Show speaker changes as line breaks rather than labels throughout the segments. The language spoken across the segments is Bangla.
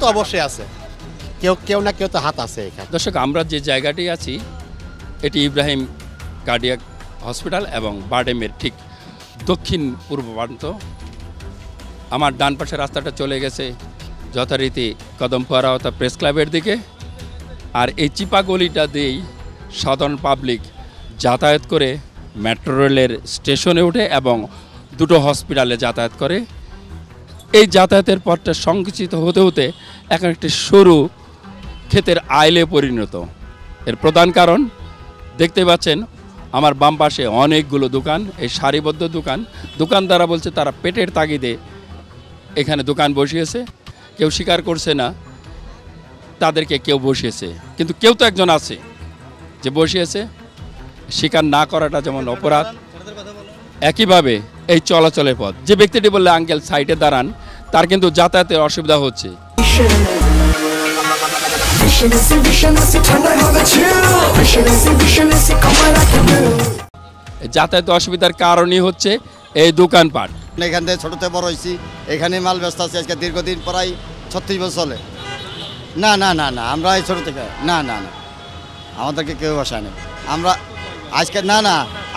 তো অবশ্যই আছে, কেউ না কেউ তো হাত আছে এখানে।
দর্শক, আমরা যে জায়গাটি আছি এটি ইব্রাহিম কার্ডিয়াক হসপিটাল এবং বারডেমের ঠিক দক্ষিণ পূর্ব প্রান্ত। আমার ডান পাশে রাস্তাটা চলে গেছে যথারীতি কদমপাড়া অর্থাৎ প্রেস ক্লাবের দিকে, আর এই চিপা গলিটা দিয়েই সাধারণ পাবলিক যাতায়াত করে মেট্রো রেলের স্টেশনে ওঠে এবং দুটো হসপিটালে যাতায়াত করে। এই যাতায়াতের পথটা সংকুচিত হতে হতে এখন একটি সরু ক্ষেতের আইলে পরিণত। এর প্রধান কারণ দেখতে পাচ্ছেন আমার বাম পাশে অনেকগুলো দোকান, এই সারিবদ্ধ দোকানদাররা বলছে তারা পেটের তাগিদে এখানে দোকান বসিয়েছে, কেউ স্বীকার করছে না তাদেরকে কেউ বসিয়েছে, কিন্তু কেউ তো একজন আছে যে বসিয়েছে। স্বীকার না করাটা যেমন অপরাধ, একইভাবে এই চলাচলের পথ যে ব্যক্তিটি বললে আঙ্কেল সাইডে দাঁড়ান, তার কিন্তু যাতায়াতের অসুবিধা হচ্ছে। যাতায়াত অসুবিধার কারণই হচ্ছে এই দোকানপাট।
এখান থেকে ছোটতে বড় হয়েছি, এখানে মাল ব্যস্ত আছে আজকে দীর্ঘদিন প্রায় 36 বছর চলে। না না না না, আমরা এই ছোটো থেকে না না না, আমাদেরকে কেউ বসায় নেই। আমরা আজকে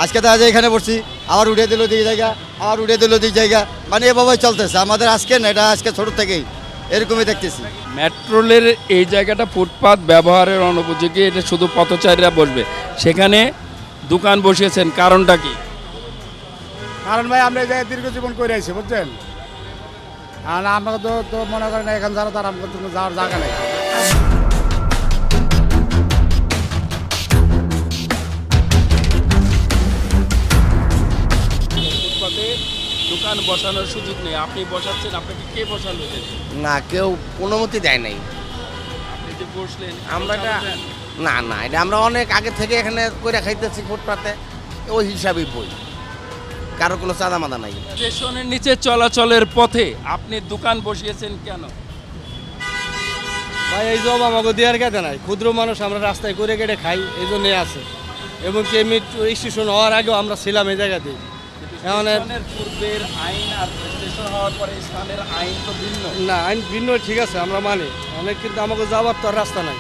আজকে দেখা যায় এখানে বসছি, আবার উঠে দিল দিক জায়গা, আবার উঠে দিল দিক জায়গা, মানে এভাবেই চলতেছে আমাদের। আজকে না, এটা আজকে ছোটো থেকেই এরকমই দেখতেছি।
মেট্রো রেলের এই জায়গাটা ফুটপাত ব্যবহারের অনুপযোগী, এটা শুধু পথচারীরা বসবে, সেখানে দোকান বসিয়েছেন, কারণটা কি?
কারণ ভাই আমরা এই জায়গায় দীর্ঘ জীবন করে আছি, বুঝছেন। আর আমাকে তো মনে করেন এখান ছাড়া তার আমাকে কোনো যাওয়ার জায়গা নেই।
ফুটপাতে দোকান বসানোর সুযোগ নেই, আপনি বসাচ্ছেন, আপনাকে কে বসালো?
না, কেউ অনুমতি দেয় নাই।
আপনি যে বসলেন
আমরা না, এটা আমরা অনেক আগে থেকে এখানে করে খাইতেছি ফুটপাতে, ওই হিসাবেই বই, কারো কোনো চাঁদা মাদা নাই।
স্টেশনের নিচে চলাচলের পথে আপনি দোকান বসিয়েছেন কেন?
ভাই এই জব আমাকে দেওয়ার কাছে নাই, ক্ষুদ্র মানুষ আমরা রাস্তায় করে কেটে খাই, এই জন্যই আছে। এবং কি স্টেশন হওয়ার আগেও আমরা ছিলাম এই জায়গাতে।
পূর্বের আইন আর স্টেশন হওয়ার পরে স্থানের আইন তো ভিন্ন।
না, আইন ভিন্ন, ঠিক আছে, আমরা মানি অনেক, কিন্তু আমাকে যাওয়ার তো আর রাস্তা নাই।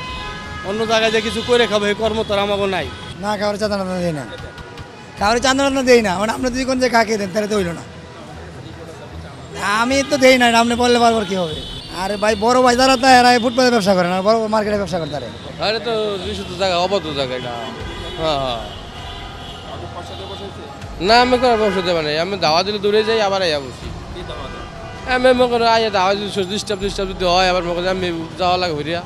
অন্য জায়গায় যে কিছু করে খাবো এই কর্ম তো আর আমাকে নাই।
না, কারোর চাঁদা দেয় না, কারোর চাঁদা দেই না। মানে আপনি যদি কোন যে কাকে দেন তাহলে তো হইল না। আমি তো দেই না, আপনি বললে বারবার কি হবে। আর ভাই বড় ভাই যারা তাই এরা ফুটপাতে ব্যবসা করে না, বড় মার্কেটে ব্যবসা করে তারা।
আরে তো বিশুদ্ধ জায়গা, অবদ্ধ জায়গা এটা। হ্যাঁ, না আমি কোনো বসতে পারি, আমি দাওয়া দিলে দূরে যাই, আবার আইয়া বসি। আমি মনে করি আইয়া দাওয়া যদি ডিস্টার্ব যদি হয়, আবার মনে করি আমি যাওয়া লাগে হইয়া।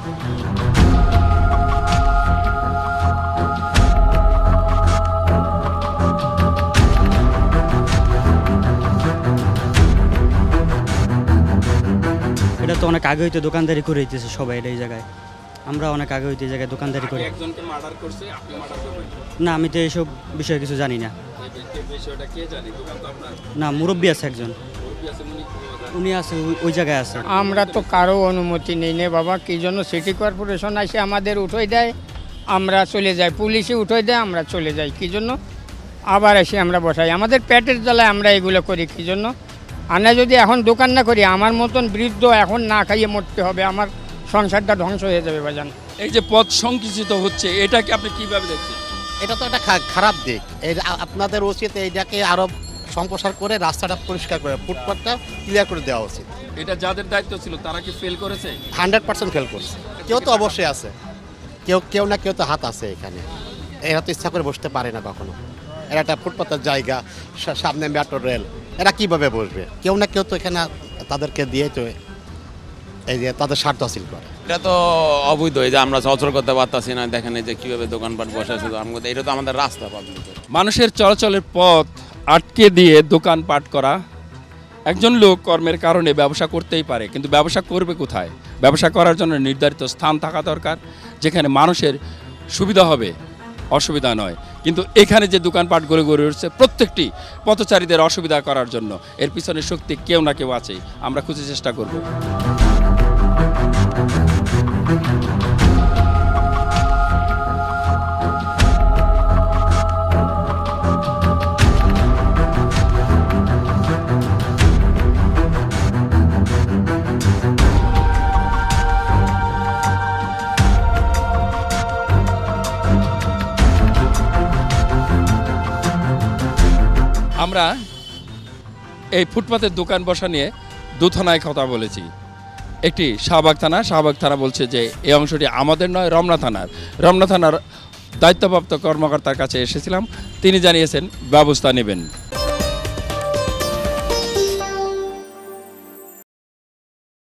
এটা তো অনেক আগে হইতে দোকানদারি করে দিতেছে সবাই এই জায়গায়। আমরা অনেক আগে হইতে এই জায়গায় দোকানদারি করি।
একজনকে মার্ডার করছে, আপনি মার্ডার করবেন
না, আমি তো এইসব বিষয়ে কিছু জানি না।
বিষয়টা কে জানে? দোকান তো আপনার
না, মুরব্বী আছে একজন, উনি আছে ওই জায়গায় আছে।
আমরা তো কারো অনুমতি নেই নে বাবা, কি জন্য সিটি কর্পোরেশন এসে আমাদের উঠোই দেয়, আমরা চলে যাই, পুলিশে উঠোই দেয়, আমরা চলে যাই, কি জন্য আবার এসে আমরা বসাই। আমাদের পেটের জ্বালায় আমরা এগুলো করি, কি জন্য? আমরা যদি এখন দোকান না করি, আমার মতন বৃদ্ধ এখন না খাইয়ে মরতে হবে, আমার সংসারটা ধ্বংস হয়ে যাবে বাজান।
এই যে পথ সংকুচিত হচ্ছে, এটাকে আপনি কিভাবে দেখছেন?
এটা তো একটা খারাপ দিক। আপনাদের উচিত এইটাকে আরো সম্প্রসার করে রাস্তাটা পরিষ্কার করে ফুটপাথটা ক্লিয়ার করে দেওয়া উচিত।
এটা যাদের দায়িত্ব ছিল তারা কি ফেল করেছে?
100% ফেল করছে। কেউ তো অবশ্যই আছে, কেউ না কেউ তো হাত আছে এখানে। এরা তো ইচ্ছা করে বসতে পারে না কখনো। এরা একটা ফুটপাথের জায়গা, সামনে মেট্রো রেল, এরা কিভাবে বসবে? কেউ না কেউ তো এখানে তাদেরকে দিয়ে তো এই যে তাদের স্বার্থ হাসিল করে।
এটা তো অবৈধ, এই যে আমরা চলাচল করতে পারতাছি না, দেখেন এই যে কীভাবে দোকানপাট বসেছে, এটা তো আমাদের রাস্তা পাবলিকের।
মানুষের চলাচলের পথ আটকে দিয়ে দোকানপাট করা। একজন লোক কর্মের কারণে ব্যবসা করতেই পারে, কিন্তু ব্যবসা করবে কোথায়? ব্যবসা করার জন্য নির্ধারিত স্থান থাকা দরকার, যেখানে মানুষের সুবিধা হবে, অসুবিধা নয়। কিন্তু এখানে যে দোকানপাট গড়ে উঠছে প্রত্যেকটি পথচারীদের অসুবিধা করার জন্য, এর পিছনে শক্তি কেউ না কেউ আছে। আমরা খুঁজে চেষ্টা করব। আমরা এই ফুটপাতের দোকান বসা নিয়ে 2 থানায় কথা বলেছি। একটি শাহবাগ থানা বলছে যে এই অংশটি আমাদের নয়, রমনা থানার দায়িত্বপ্রাপ্ত কর্মকর্তার কাছে এসেছিলাম, তিনি জানিয়েছেন ব্যবস্থা নেবেন।